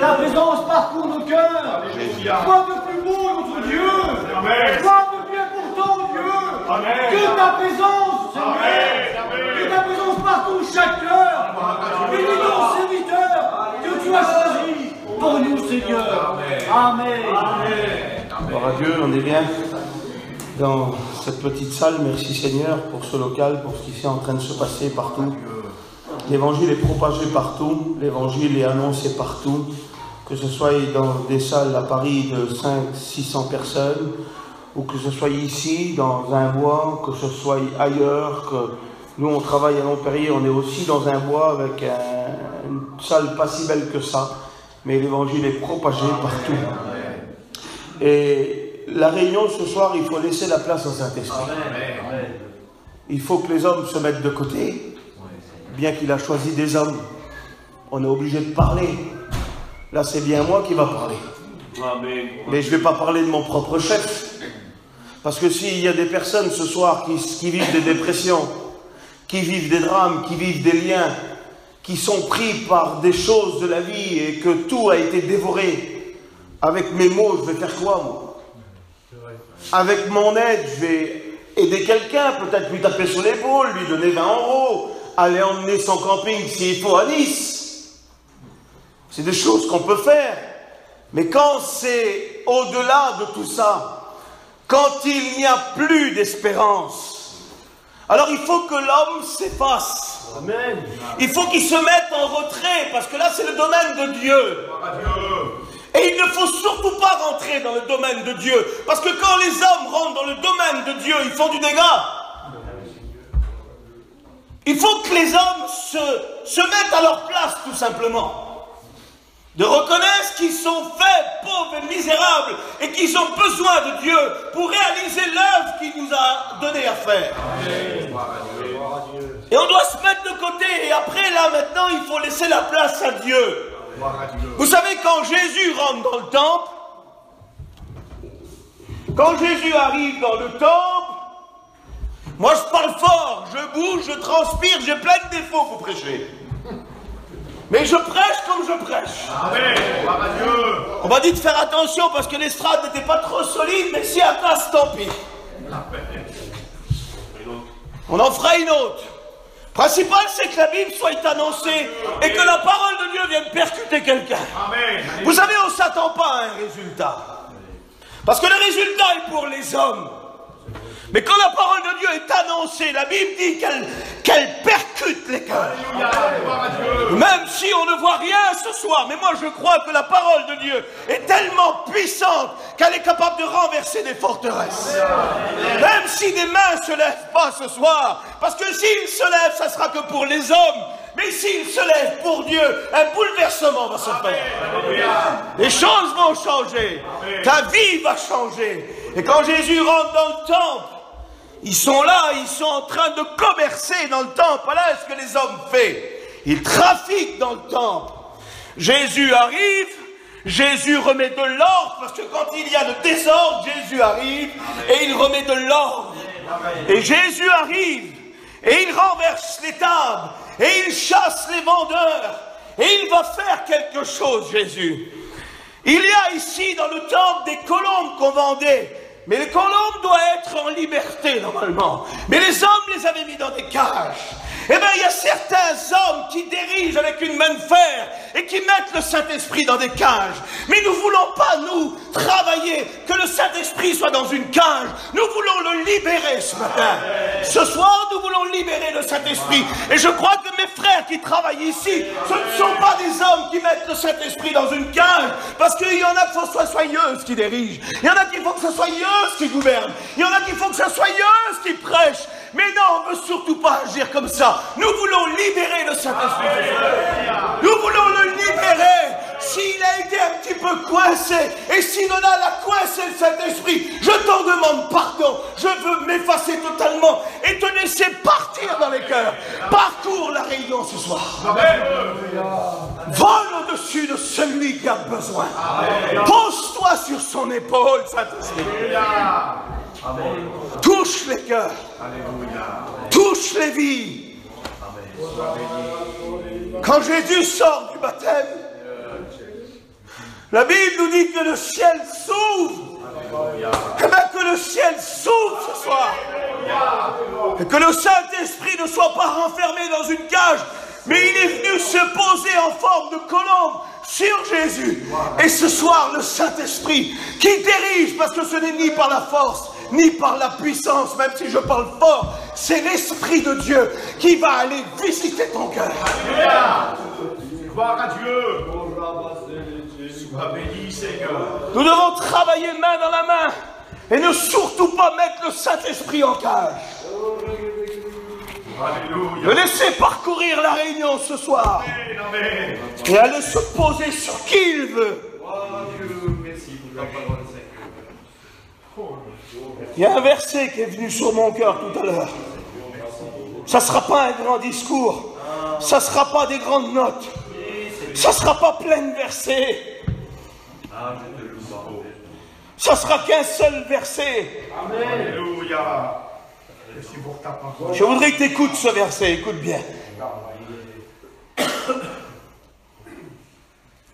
La présence parcourt nos cœurs. Quoi de plus beau, notre Dieu? Quoi de bien pour ton Dieu? Que ta présence, Seigneur, que ta présence parcourt chaque cœur. Bénis ton serviteur que tu as choisi pour nous, Seigneur. Amen. Gloire à Dieu, on est bien dans cette petite salle. Merci Seigneur pour ce local, pour ce qui est en train de se passer partout. L'évangile est propagé partout, l'évangile est annoncé partout, que ce soit dans des salles à Paris de 500-600 personnes, ou que ce soit ici, dans un bois, que ce soit ailleurs, que nous on travaille à Montpellier, on est aussi dans un bois avec une salle pas si belle que ça, mais l'évangile est propagé partout. Et la réunion ce soir, il faut laisser la place au Saint-Esprit. Il faut que les hommes se mettent de côté. Bien qu'il a choisi des hommes, on est obligé de parler. Là, c'est bien moi qui va parler. Mais je ne vais pas parler de mon propre chef. Parce que s'il y a des personnes ce soir qui vivent des dépressions, qui vivent des drames, qui vivent des liens, qui sont pris par des choses de la vie et que tout a été dévoré, avec mes mots, je vais faire quoi, moi? Avec mon aide, je vais aider quelqu'un, peut-être lui taper sur l'épaule, lui donner 20 €. Aller emmener son camping s'il faut à Nice. C'est des choses qu'on peut faire. Mais quand c'est au-delà de tout ça, quand il n'y a plus d'espérance, alors il faut que l'homme s'efface. Amen. Il faut qu'il se mette en retrait, parce que là c'est le domaine de Dieu. Et il ne faut surtout pas rentrer dans le domaine de Dieu, parce que quand les hommes rentrent dans le domaine de Dieu, ils font du dégât. Il faut que les hommes se mettent à leur place, tout simplement. De reconnaître qu'ils sont faibles, pauvres et misérables, et qu'ils ont besoin de Dieu pour réaliser l'œuvre qu'il nous a donné à faire. Et on doit se mettre de côté, et après, là, maintenant, il faut laisser la place à Dieu. Vous savez, quand Jésus rentre dans le temple, quand Jésus arrive dans le temple, moi je parle fort, je bouge, je transpire, j'ai plein de défauts pour prêcher. Mais je prêche comme je prêche. Amen. On m'a dit de faire attention parce que l'estrade n'était pas trop solide, mais si elle casse, tant pis. On en fera une autre. Le principal, c'est que la Bible soit annoncée et que la parole de Dieu vienne percuter quelqu'un. Vous savez, on ne s'attend pas à un résultat. Parce que le résultat est pour les hommes. Mais quand la parole de Dieu est annoncée, la Bible dit qu'elle percute les cœurs. Même si on ne voit rien ce soir, mais moi je crois que la parole de Dieu est tellement puissante qu'elle est capable de renverser des forteresses. Même si des mains ne se lèvent pas ce soir, parce que s'ils se lèvent, ça sera que pour les hommes. Mais s'ils se lèvent pour Dieu, un bouleversement va se faire. Les choses vont changer. Ta vie va changer. Et quand Jésus rentre dans le temple, ils sont là, ils sont en train de commercer dans le temple. Voilà ce que les hommes font. Ils trafiquent dans le temple. Jésus arrive, Jésus remet de l'ordre, parce que quand il y a le désordre, Jésus arrive et il remet de l'ordre. Et Jésus arrive et il renverse les tables et il chasse les vendeurs et il va faire quelque chose, Jésus. Il y a ici dans le temple des colombes qu'on vendait. Mais les colombes doivent être en liberté normalement. Mais les hommes les avaient mis dans des cages. Eh bien, il y a certains hommes qui dirigent avec une main de fer et qui mettent le Saint-Esprit dans des cages. Mais nous ne voulons pas, nous, travailler que le Saint-Esprit soit dans une cage. Nous voulons le libérer ce matin. Ce soir, nous voulons libérer le Saint-Esprit. Et je crois que mes frères qui travaillent ici, ce ne sont pas des hommes qui mettent le Saint-Esprit dans une cage. Parce qu'il y en a qui faut que ce soit eux qui dirigent. Il y en a qui faut que ce soit eux qui gouvernent. Il y en a qui faut que ce soit eux qui prêchent. Mais non, on ne veut surtout pas agir comme ça. Nous voulons libérer le Saint-Esprit. Nous voulons le libérer. S'il a été un petit peu coincé, et si Nona l'a coincé le Saint-Esprit, je t'en demande pardon. Je veux m'effacer totalement et te laisser partir dans les cœurs. Parcours la réunion ce soir. Vole au-dessus de celui qui a besoin. Pose-toi sur son épaule, Saint-Esprit. Amen. Touche les cœurs. Alléluia. Touche les vies. Amen. Quand Jésus sort du baptême, La Bible nous dit que le ciel s'ouvre. Eh bien, que le ciel s'ouvre ce soir. Et que le Saint-Esprit ne soit pas renfermé dans une cage, mais il est venu se poser en forme de colombe sur Jésus. Et ce soir, le Saint-Esprit qui dirige, parce que ce n'est ni par la force, ni par la puissance, même si je parle fort, c'est l'Esprit de Dieu qui va aller visiter ton cœur. Alléluia. Gloire à Dieu. Sois béni, Seigneur. Nous devons travailler main dans la main et ne surtout pas mettre le Saint-Esprit en cage. Alléluia. Le laisser parcourir la réunion ce soir. Amen, amen. Et aller se poser sur qui il veut. Merci pour ta parole, Seigneur. Il y a un verset qui est venu sur mon cœur tout à l'heure. Ça ne sera pas un grand discours. Ça ne sera pas des grandes notes. Ça ne sera pas plein de versets. Ça ne sera qu'un seul verset. Alléluia. Merci pour ta parole. Je voudrais que tu écoutes ce verset. Écoute bien.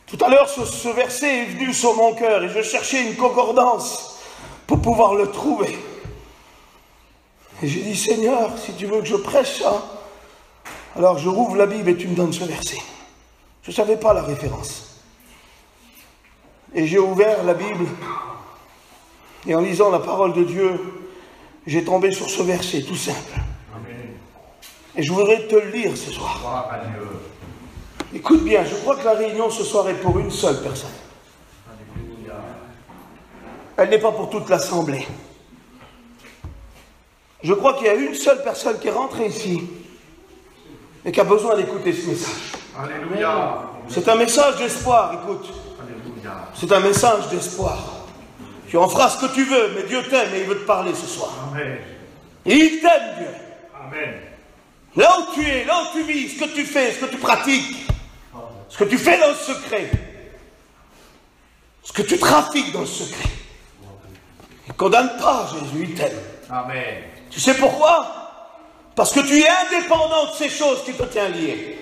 Tout à l'heure, ce verset est venu sur mon cœur et je cherchais une concordance pour pouvoir le trouver. Et j'ai dit, Seigneur, si tu veux que je prêche ça, alors je rouvre la Bible et tu me donnes ce verset. Je ne savais pas la référence. Et j'ai ouvert la Bible et en lisant la parole de Dieu, j'ai tombé sur ce verset tout simple. Amen. Et je voudrais te le lire ce soir. Gloire à Dieu. Écoute bien, je crois que la réunion ce soir est pour une seule personne. Alléluia. Elle n'est pas pour toute l'assemblée. Je crois qu'il y a une seule personne qui est rentrée ici et qui a besoin d'écouter ce message. Alléluia. C'est un message d'espoir, écoute. Alléluia. C'est un message d'espoir. Tu en feras ce que tu veux, mais Dieu t'aime et il veut te parler ce soir. Amen. Et il t'aime, Dieu. Amen. Là où tu es, là où tu vis, ce que tu fais, ce que tu pratiques, ce que tu fais dans le secret, ce que tu trafiques dans le secret. Il ne condamne pas, Jésus, il t'aime. Amen. Tu sais pourquoi? Parce que tu es indépendant de ces choses qui te tiennent lié.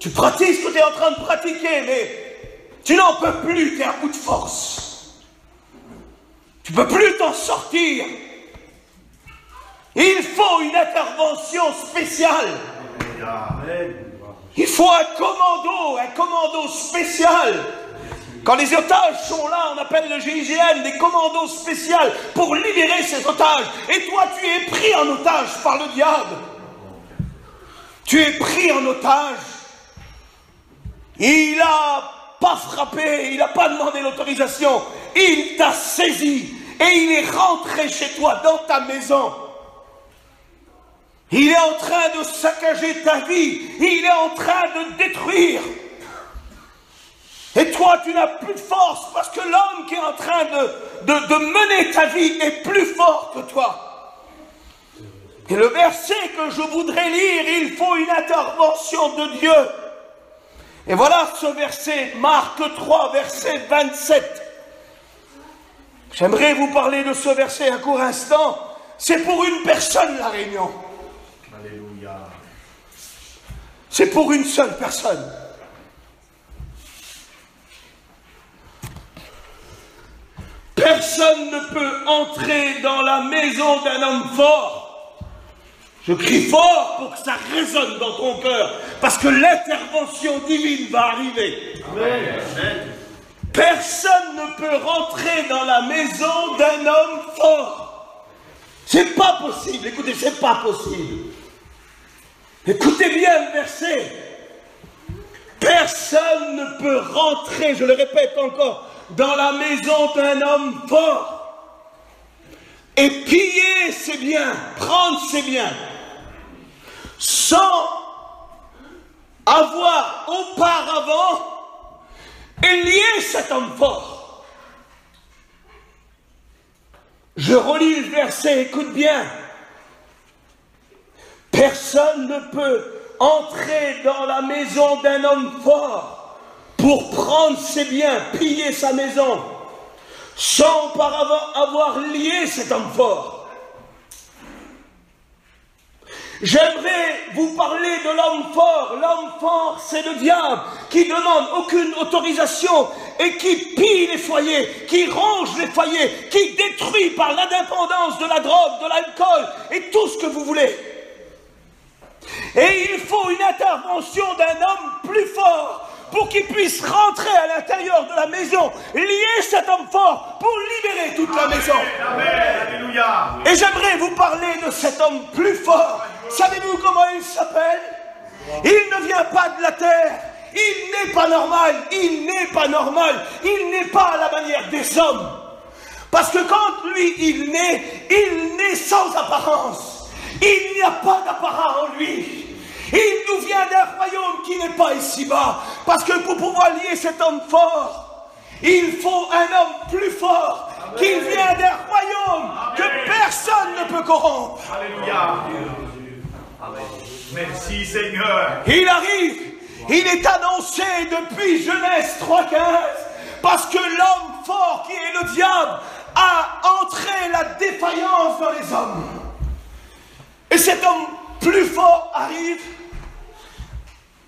Tu pratiques ce que tu es en train de pratiquer, mais tu n'en peux plus, tu es à bout de force. Tu ne peux plus t'en sortir. Il faut une intervention spéciale. Amen. Il faut un commando spécial. Quand les otages sont là, on appelle le GIGN des commandos spéciaux pour libérer ces otages. Et toi, tu es pris en otage par le diable. Tu es pris en otage. Il n'a pas frappé, il n'a pas demandé l'autorisation. Il t'a saisi et il est rentré chez toi, dans ta maison. Il est en train de saccager ta vie. Il est en train de détruire. Et toi, tu n'as plus de force parce que l'homme qui est en train de mener ta vie est plus fort que toi. Et le verset que je voudrais lire, il faut une intervention de Dieu. Et voilà ce verset, Marc 3, verset 27. J'aimerais vous parler de ce verset un court instant. C'est pour une personne la réunion. Alléluia. C'est pour une seule personne. Personne ne peut entrer dans la maison d'un homme fort. Je crie fort pour que ça résonne dans ton cœur, parce que l'intervention divine va arriver. Amen. Personne ne peut rentrer dans la maison d'un homme fort. C'est pas possible. Écoutez, c'est pas possible. Écoutez bien le verset. Personne ne peut rentrer, je le répète encore, dans la maison d'un homme fort et piller ses biens, prendre ses biens, sans avoir auparavant lié cet homme fort. Je relis le verset, écoute bien. Personne ne peut entrer dans la maison d'un homme fort pour prendre ses biens, piller sa maison, sans auparavant avoir lié cet homme fort. J'aimerais vous parler de l'homme fort. L'homme fort, c'est le diable qui demande aucune autorisation et qui pille les foyers, qui ronge les foyers, qui détruit par l'indépendance de la drogue, de l'alcool et tout ce que vous voulez. Et il faut une intervention d'un homme plus fort pour qu'il puisse rentrer à l'intérieur de la maison, lier cet homme fort pour libérer toute la maison. Amen. Alléluia. Et j'aimerais vous parler de cet homme plus fort. Savez-vous comment il s'appelle? Il ne vient pas de la terre. Il n'est pas normal. Il n'est pas normal. Il n'est pas à la manière des hommes. Parce que quand lui, il naît sans apparence. Il n'y a pas d'apparent en lui. Il nous vient d'un royaume qui n'est pas ici-bas. Parce que pour pouvoir lier cet homme fort, il faut un homme plus fort qui vient d'un royaume que personne ne peut corrompre. Alléluia. Amen. Merci Seigneur. Il arrive, il est annoncé depuis Genèse 3,15, parce que l'homme fort qui est le diable a entré la défaillance dans les hommes. Et cet homme plus fort arrive,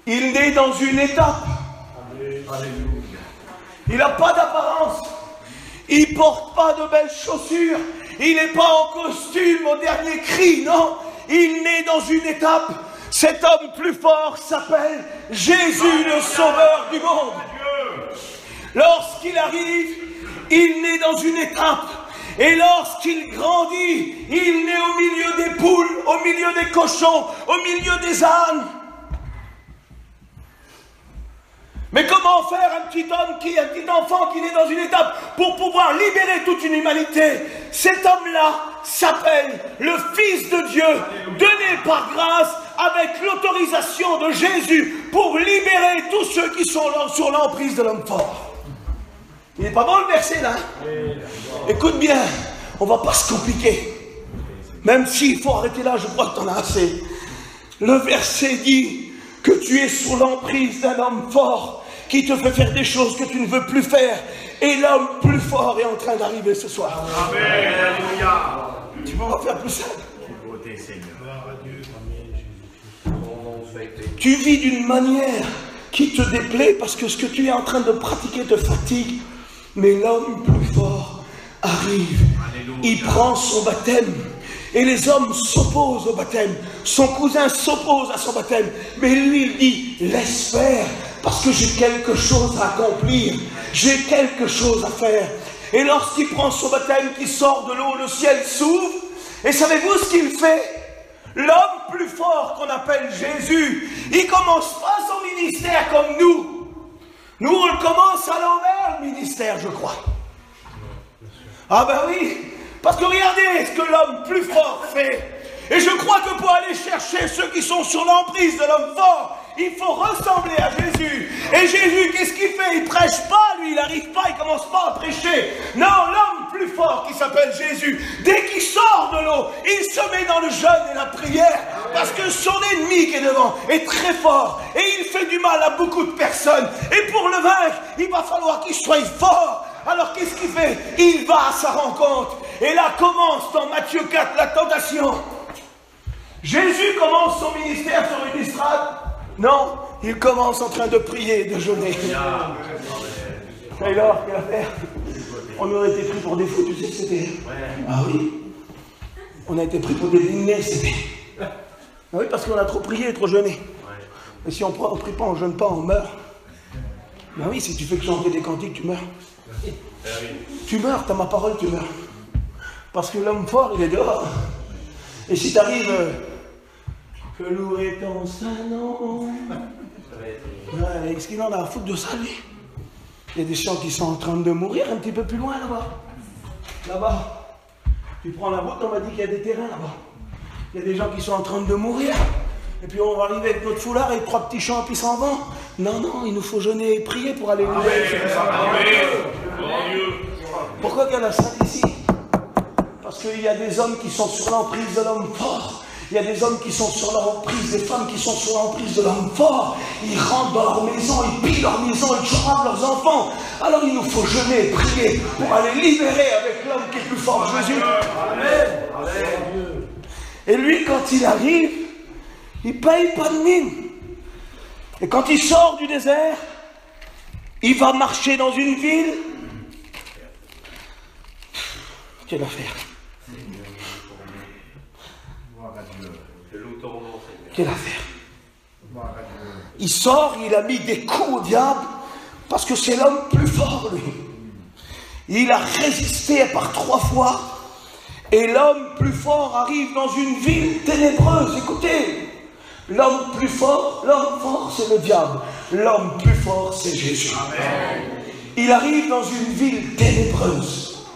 il naît dans une étape. Il n'a pas d'apparence, il ne porte pas de belles chaussures, il n'est pas en costume au dernier cri, non. Il naît dans une étape. Cet homme plus fort s'appelle Jésus, le Sauveur du monde. Lorsqu'il arrive, il naît dans une étape. Et lorsqu'il grandit, il naît au milieu des poules, au milieu des cochons, au milieu des ânes. Mais comment faire un petit enfant qui naît dans une étape pour pouvoir libérer toute une humanité? Cet homme-là s'appelle le Fils de Dieu, donné par grâce avec l'autorisation de Jésus pour libérer tous ceux qui sont sur l'emprise de l'homme fort. Il n'est pas bon le verset là. Écoute bien, on ne va pas se compliquer. Même s'il faut arrêter là, je crois que tu en as assez. Le verset dit que tu es sous l'emprise d'un homme fort qui te fait faire des choses que tu ne veux plus faire. Et l'homme plus fort est en train d'arriver ce soir. Amen. Alléluia. Tu peux pas faire plus simple. Beauté Seigneur. Tu vis d'une manière qui te déplaît parce que ce que tu es en train de pratiquer te fatigue. Mais l'homme plus fort arrive. Alléluia. Il prend son baptême. Et les hommes s'opposent au baptême. Son cousin s'oppose à son baptême. Mais lui, il dit, laisse faire, parce que j'ai quelque chose à accomplir. J'ai quelque chose à faire. Et lorsqu'il prend son baptême, qui sort de l'eau, le ciel s'ouvre. Et savez-vous ce qu'il fait? L'homme plus fort qu'on appelle Jésus, il ne commence pas son ministère comme nous. Nous, on le commence à l'envers, le ministère, je crois. Ah ben oui. Parce que regardez ce que l'homme plus fort fait. Et je crois que pour aller chercher ceux qui sont sur l'emprise de l'homme fort, il faut ressembler à Jésus. Et Jésus, qu'est-ce qu'il fait? Il ne prêche pas, lui, il n'arrive pas, il ne commence pas à prêcher. Non, l'homme plus fort qui s'appelle Jésus, dès qu'il sort de l'eau, il se met dans le jeûne et la prière. Parce que son ennemi qui est devant est très fort. Et il fait du mal à beaucoup de personnes. Et pour le vaincre, il va falloir qu'il soit fort. Alors qu'est-ce qu'il fait? Il va à sa rencontre. Et là commence dans Matthieu 4 la tentation. Jésus commence son ministère sur une estrade? Non, il commence en train de prier et de jeûner. Alors, quelle affaire? On aurait été pris pour des fous, tu sais que c'était. Ah oui. On a été pris pour des dîners, c'était. Ah oui, parce qu'on a trop prié et trop jeûné. Et si on ne prie pas, on ne jeûne pas, on meurt. Ben oui, si tu fais que chanter des cantiques, tu meurs. Tu meurs, t'as ma parole, tu meurs. Parce que l'homme fort, il est dehors. Et si tu arrives, que louer ton saint nom. Ouais, est-ce qu'il en a à foutre de ça, lui? Il y a des gens qui sont en train de mourir un petit peu plus loin, là-bas. Là-bas. Tu prends la route, on m'a dit qu'il y a des terrains là-bas. Il y a des gens qui sont en train de mourir. Et puis on va arriver avec notre foulard et 3 petits champs, puis s'en vont. Non, non, il nous faut jeûner et prier pour aller louer. Pourquoi qu'il y en a 5 ici? Parce qu'il y a des hommes qui sont sur l'emprise de l'homme fort. Il y a des hommes qui sont sur l'emprise, des femmes qui sont sur l'emprise de l'homme fort. Ils rentrent dans leur maison, ils pillent leur maison, ils chopent leurs enfants. Alors il nous faut jeûner et prier pour aller libérer avec l'homme qui est plus fort, Jésus. Amen. Et lui, quand il arrive, Il ne paye pas de mine. Et quand il sort du désert, il va marcher dans une ville. Quelle affaire. Quelle affaire. Il sort, il a mis des coups au diable, parce que c'est l'homme plus fort, lui. Il a résisté par 3 fois, et l'homme plus fort arrive dans une ville ténébreuse. Écoutez, l'homme plus fort, l'homme fort, c'est le diable. L'homme plus fort, c'est Jésus. Amen. Il arrive dans une ville ténébreuse.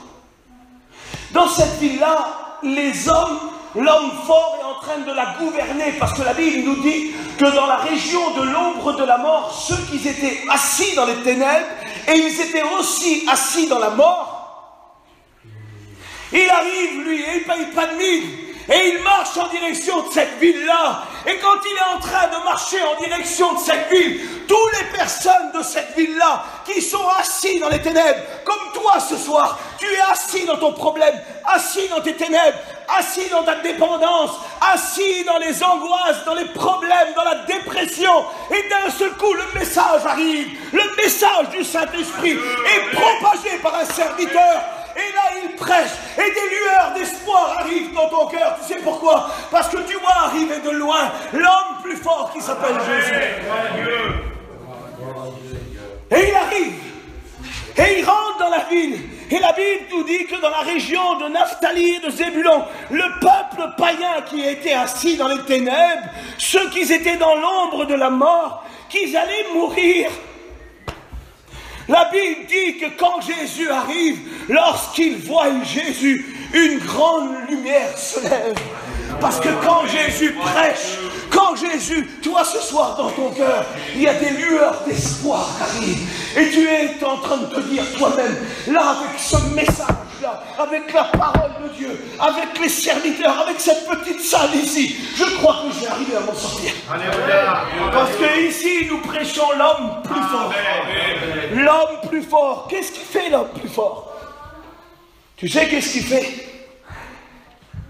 Dans cette ville-là, les hommes, l'homme fort est en train de la gouverner, parce que la Bible nous dit que dans la région de l'ombre de la mort, ceux qui étaient assis dans les ténèbres, et ils étaient aussi assis dans la mort, il arrive, lui, et il ne paye pas de mine, et il marche en direction de cette ville-là. Et quand il est en train de marcher en direction de cette ville, toutes les personnes de cette ville-là qui sont assis dans les ténèbres, comme toi ce soir, tu es assis dans ton problème, assis dans tes ténèbres, assis dans ta dépendance, assis dans les angoisses, dans les problèmes, dans la dépression, et d'un seul coup le message arrive, le message du Saint-Esprit est propagé par un serviteur. Et là, il prêche, et des lueurs d'espoir arrivent dans ton cœur. Tu sais pourquoi? Parce que tu vois arriver de loin l'homme plus fort qui s'appelle Jésus. Et il arrive, et il rentre dans la ville. Et la Bible nous dit que dans la région de Naphtali et de Zébulon, le peuple païen qui était assis dans les ténèbres, ceux qui étaient dans l'ombre de la mort, qu'ils allaient mourir. La Bible dit que quand Jésus arrive, lorsqu'il voit Jésus, une grande lumière se lève. Parce que quand Jésus prêche, quand Jésus, toi ce soir dans ton cœur, il y a des lueurs d'espoir qui arrivent. Et tu es en train de te dire toi-même, là avec ce message-là, avec la parole de Dieu, avec les serviteurs, avec cette petite salle ici, je crois que je vais arriver à m'en sortir. Alléluia. Parce que ici nous prêchons l'homme plus fort. L'homme plus fort. Qu'est-ce qu'il fait l'homme plus fort? Tu sais qu'est-ce qu'il fait?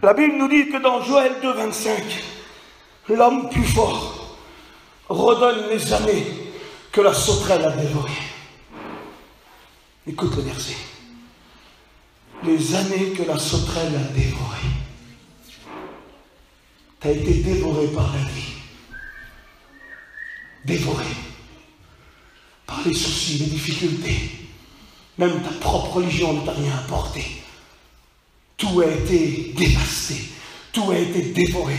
La Bible nous dit que dans Joël 2,25, l'homme plus fort redonne les années que la sauterelle a dévorées. Écoute le verset. Les années que la sauterelle a dévorées. Tu as été dévoré par la vie. Dévoré par les soucis, les difficultés. Même ta propre religion ne t'a rien apporté. Tout a été dévasté, tout a été dévoré.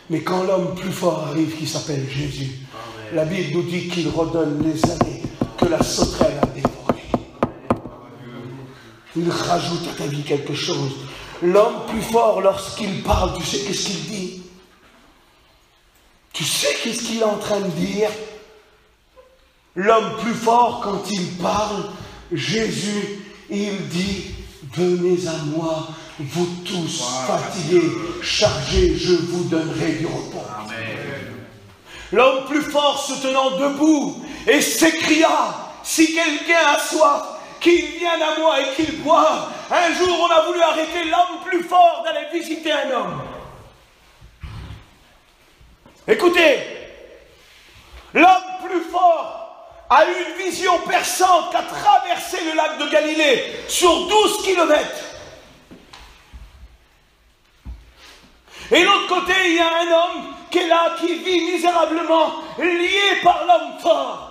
Mais quand l'homme plus fort arrive, qui s'appelle Jésus, amen, la Bible nous dit qu'il redonne les années que la sauterelle a dévorées. Il rajoute à ta vie quelque chose. L'homme plus fort, lorsqu'il parle, tu sais qu'est-ce qu'il dit? Tu sais qu'est-ce qu'il est en train de dire? L'homme plus fort, quand il parle, Jésus, il dit: venez à moi, vous tous fatigués, chargés, je vous donnerai du repos. L'homme plus fort se tenant debout et s'écria: si quelqu'un a soif, qu'il vienne à moi et qu'il boive. Un jour, on a voulu arrêter l'homme plus fort d'aller visiter un homme. Écoutez, l'homme plus fort a eu une vision perçante qu'a traversé le lac de Galilée sur 12 kilomètres. Et l'autre côté, il y a un homme qui est là, qui vit misérablement, lié par l'homme fort.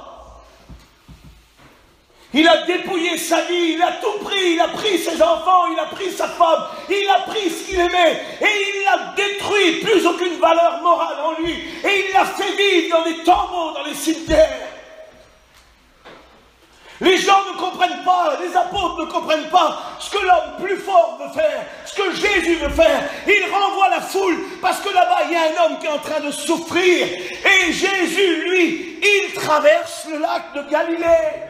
Il a dépouillé sa vie, il a tout pris, il a pris ses enfants, il a pris sa femme, il a pris ce qu'il aimait, et il l'a détruit, plus aucune valeur morale en lui, et il l'a fait vivre dans des tombeaux, dans les cimetières. Les gens ne comprennent pas, les apôtres ne comprennent pas ce que l'homme plus fort veut faire, ce que Jésus veut faire. Il renvoie la foule parce que là-bas, il y a un homme qui est en train de souffrir. Et Jésus, lui, il traverse le lac de Galilée.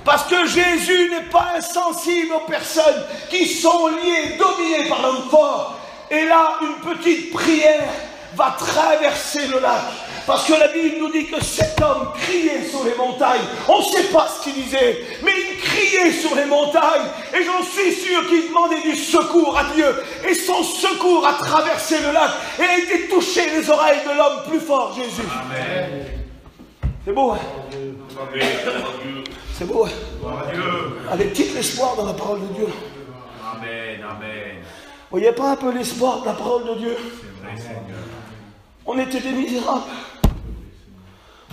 Parce que Jésus n'est pas insensible aux personnes qui sont liées, dominées par l'homme fort. Et là, une petite prière va traverser le lac. Parce que la Bible nous dit que cet homme criait sur les montagnes. On ne sait pas ce qu'il disait, mais il criait criait sur les montagnes, et j'en suis sûr qu'il demandait du secours à Dieu, et son secours a traversé le lac, et a été touché les oreilles de l'homme plus fort, Jésus. Amen. C'est beau, hein? C'est beau, hein? Gloire à Dieu. Avec tout l'espoir dans la parole de Dieu. Amen, amen. Vous voyez pas un peu l'espoir de la parole de Dieu? C'est vrai, Seigneur. On était des misérables.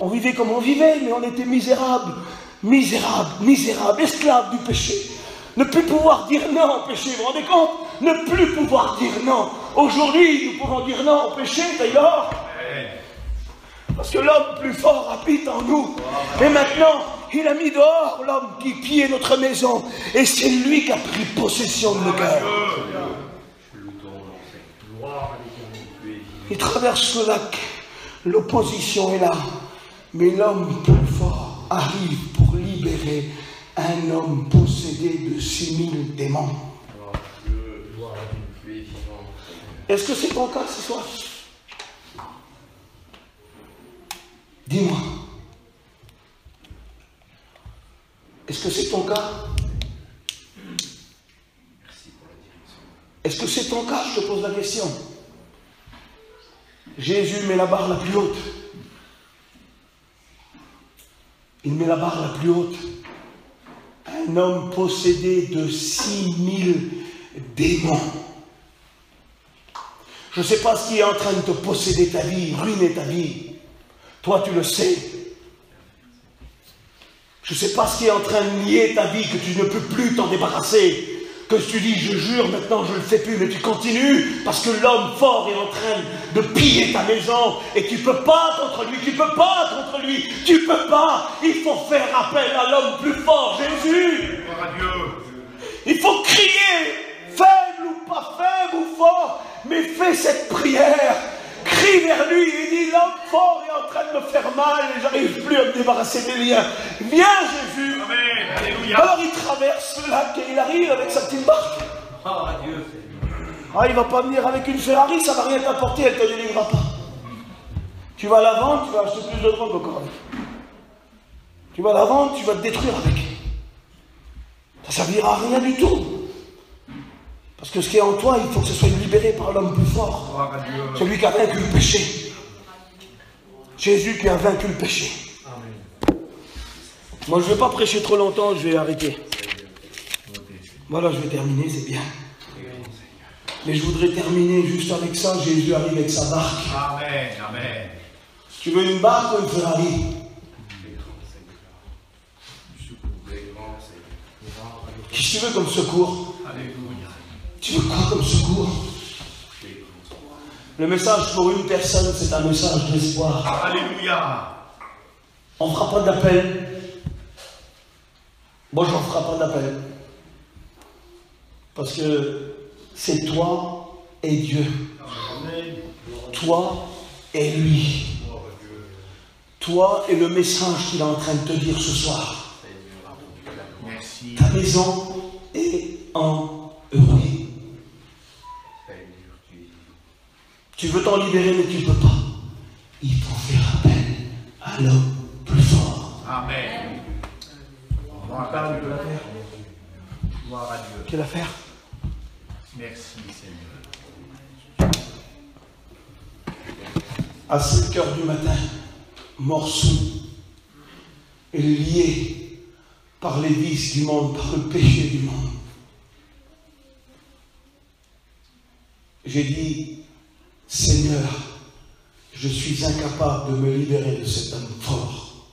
On vivait comme on vivait, mais on était misérables. Misérables, misérables, esclaves du péché. Ne plus pouvoir dire non au péché, vous vous rendez compte? Ne plus pouvoir dire non. Aujourd'hui, nous pouvons dire non au péché, Taylor. Parce que l'homme plus fort habite en nous. Et maintenant, il a mis dehors l'homme qui pillait notre maison. Et c'est lui qui a pris possession de nos cœurs. Il traverse le lac. L'opposition est là. Mais l'homme plus fort arrive pour libérer un homme possédé de 6000 démons. Est-ce que c'est ton cas ce soir? Dis-moi. Est-ce que c'est ton cas? Est-ce que c'est ton cas? Je te pose la question. Jésus met la barre la plus haute. Il met la barre la plus haute. Un homme possédé de 6000 démons. Je ne sais pas ce qui est en train de te posséder ta vie, ruiner ta vie. Toi, tu le sais. Je ne sais pas ce qui est en train de lier ta vie, que tu ne peux plus t'en débarrasser. Que tu dis, je jure, maintenant je ne le fais plus, mais tu continues, parce que l'homme fort est en train de piller ta maison, et tu ne peux pas contre lui, tu ne peux pas contre lui, tu ne peux pas. Il faut faire appel à l'homme plus fort, Jésus. Gloire à Dieu. Il faut crier, faible ou pas faible ou fort, mais fais cette prière. Crie vers lui et dis, l'homme fort est en train de me faire mal et j'arrive plus à me débarrasser des liens. Viens Jésus. Amen. Alléluia. Alors il traverse le lac et il arrive avec sa petite barque. Ah, il va pas venir avec une Ferrari, ça va rien t'apporter, elle ne te délivrera pas. Tu vas la vendre, tu vas acheter plus de drogue encore avec. Tu vas la vendre, tu vas te détruire avec. Ça ne servira à rien du tout. Parce que ce qui est en toi, il faut que ce soit libéré par l'homme plus fort. Gloire à Dieu. Celui qui a vaincu le péché. Jésus qui a vaincu le péché. Amen. Moi, je ne vais pas prêcher trop longtemps, je vais arrêter. Voilà, je vais terminer, c'est bien. Mais je voudrais terminer juste avec ça. Jésus arrive avec sa barque. Amen, amen. Tu veux une barque ou une Ferrari? Qu'est-ce que tu veux comme secours? Alléluia. Tu veux quoi comme secours? Le message pour une personne, c'est un message d'espoir. Alléluia. On ne fera pas d'appel. Moi, je n'en ferai pas d'appel. Parce que c'est toi et Dieu. Toi et lui. Toi et le message qu'il est en train de te dire ce soir. Merci. Ta maison est en ruine. Tu veux t'en libérer, mais tu ne peux pas. Il faut faire appel à l'homme plus fort. Amen. Gloire à Dieu. Gloire à Dieu. Quelle affaire? Merci, Seigneur. À 5 heures du matin, morceau, et lié par les vices du monde, par le péché du monde. J'ai dit, Seigneur, je suis incapable de me libérer de cet homme fort.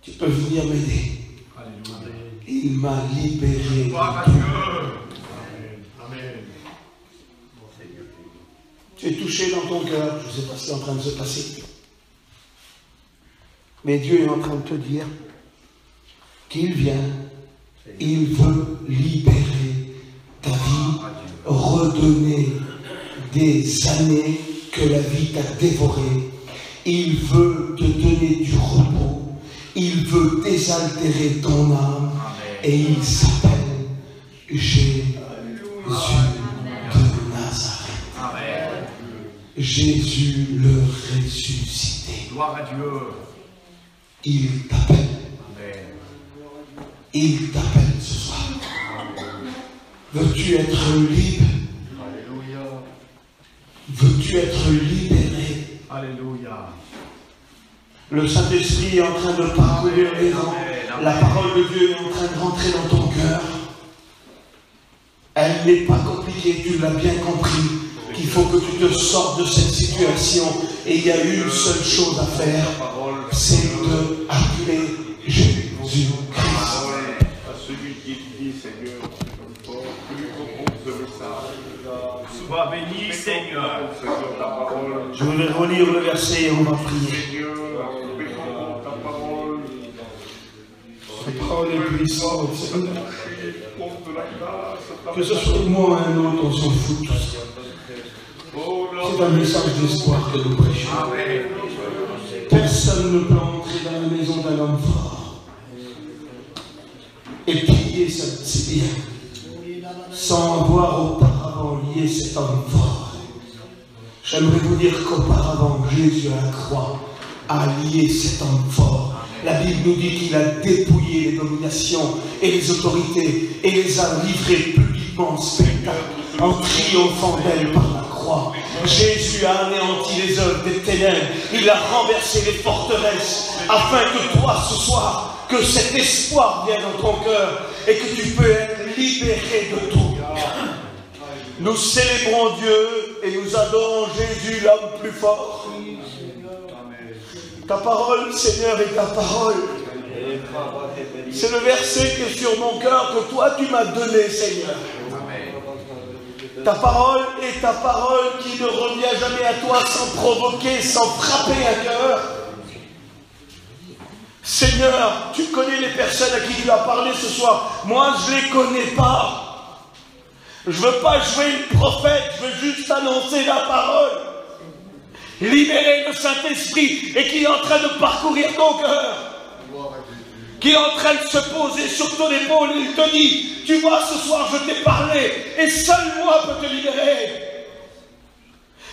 Tu peux venir m'aider. Alléluia. Il m'a libéré. Gloire à Dieu. Amen. Tu es touché dans ton cœur, je ne sais pas ce qui est en train de se passer. Mais Dieu est en train de te dire qu'il vient, il veut libérer ta vie, redonner des années que la vie t'a dévoré. Il veut te donner du repos, il veut désaltérer ton âme. Et il s'appelle Jésus de Nazareth. Amen. Jésus le ressuscité. Gloire à Dieu. Il t'appelle. Amen. Il il t'appelle ce soir. Veux-tu être libre? Alléluia. Veux-tu être libéré? Alléluia. Le Saint-Esprit est en train de parcourir les rangs. La parole de Dieu est en train de rentrer dans ton cœur. Elle n'est pas compliquée, tu l'as bien compris, qu'il faut que tu te sortes de cette situation. Et il y a une seule chose à faire, c'est de appeler Jésus-Christ. À celui qui dit, Seigneur, que nous comprenions ce message. Sois béni, Seigneur. Seigneur, ta parole. Je vais relire le verset et on va prier. Seigneur, bénis ta parole. Ta parole est puissante, Seigneur. Porte la grâce. Que ce soit moi ou un autre, on s'en fout tous. C'est un message d'espoir que nous prêchons. Personne ne peut entrer dans la maison d'un homme fort et piller ses biens sans avoir auparavant lié cet homme fort. J'aimerais vous dire qu'auparavant, Jésus à la croix a lié cet homme fort. La Bible nous dit qu'il a dépouillé les dominations et les autorités et les a livrées publiquement en spectacle, en triomphant d'elles par la croix. Jésus a anéanti les œuvres des ténèbres, il a renversé les forteresses, afin que toi ce soir, que cet espoir vienne dans ton cœur et que tu peux être libéré de tout. Nous célébrons Dieu et nous adorons Jésus, l'homme plus fort. Ta parole, Seigneur, est ta parole. C'est le verset qui est sur mon cœur que toi tu m'as donné, Seigneur. Ta parole est ta parole qui ne revient jamais à toi sans provoquer, sans frapper un cœur. Seigneur, tu connais les personnes à qui tu as parlé ce soir. Moi, je ne les connais pas. Je ne veux pas jouer une prophète, je veux juste annoncer la parole. Libérer le Saint-Esprit et qui est en train de parcourir ton cœur. Qui est en train de se poser sur ton épaule. Il te dit, tu vois, ce soir je t'ai parlé et seul moi peux te libérer.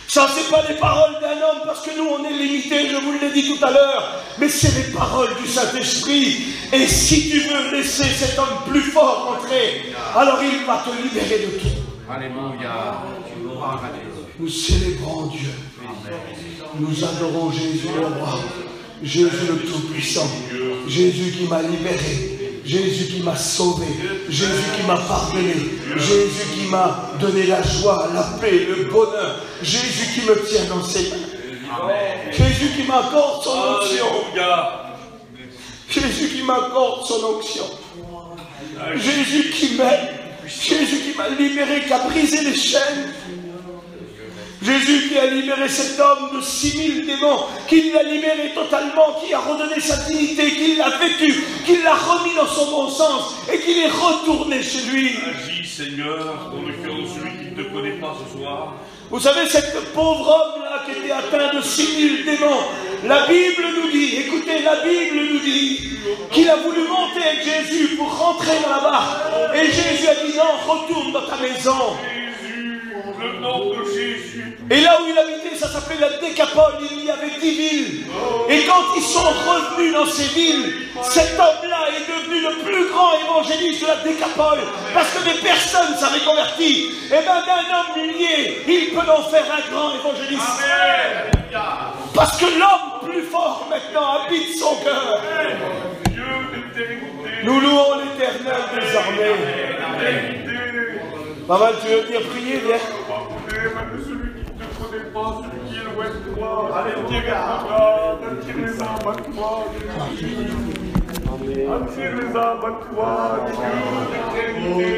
Ça, c'est pas les paroles d'un homme parce que nous on est limités, je vous l'ai dit tout à l'heure, mais c'est les paroles du Saint-Esprit. Et si tu veux laisser cet homme plus fort entrer, alors il va te libérer de tout. Alléluia. Nous célébrons Dieu. Nous adorons Jésus le roi. Jésus le Tout-Puissant. Jésus qui m'a libéré. Jésus qui m'a sauvé. Jésus qui m'a pardonné. Jésus qui m'a donné la joie, la paix, le bonheur. Jésus qui me tient dans ses mains. Jésus qui m'accorde son onction. Jésus qui m'accorde son onction. Jésus qui m'aime. Jésus qui m'a libéré, qui a brisé les chaînes. Jésus qui a libéré cet homme de 6000 démons, qui l'a libéré totalement, qui a redonné sa dignité, qui l'a vécu, qui l'a remis dans son bon sens et qu'il est retourné chez lui. Agis, Seigneur, dans le cœur de celui qui ne te connaît pas ce soir. Vous savez, cet pauvre homme-là qui était atteint de 6000 démons, la Bible nous dit, écoutez, la Bible nous dit qu'il a voulu monter avec Jésus pour rentrer dans la barque. Et Jésus a dit non, retourne dans ta maison. Le nom de Jésus. Et là où il habitait, ça s'appelait la Décapole, il y avait 10 villes. Et quand ils sont revenus dans ces villes, cet homme-là est devenu le plus grand évangéliste de la Décapole. Parce que des personnes s'avaient converti. Et bien d'un homme lié, il peut en faire un grand évangéliste. Amen. Parce que l'homme plus fort maintenant habite son cœur. Dieu d'éternité. Nous louons l'Éternel des armées. Maman, tu veux venir prier, viens. Même celui qui ne te connaît pas, celui qui est loin de toi, attire les âmes à toi, attire les âmes à toi, Dieu d'éternité.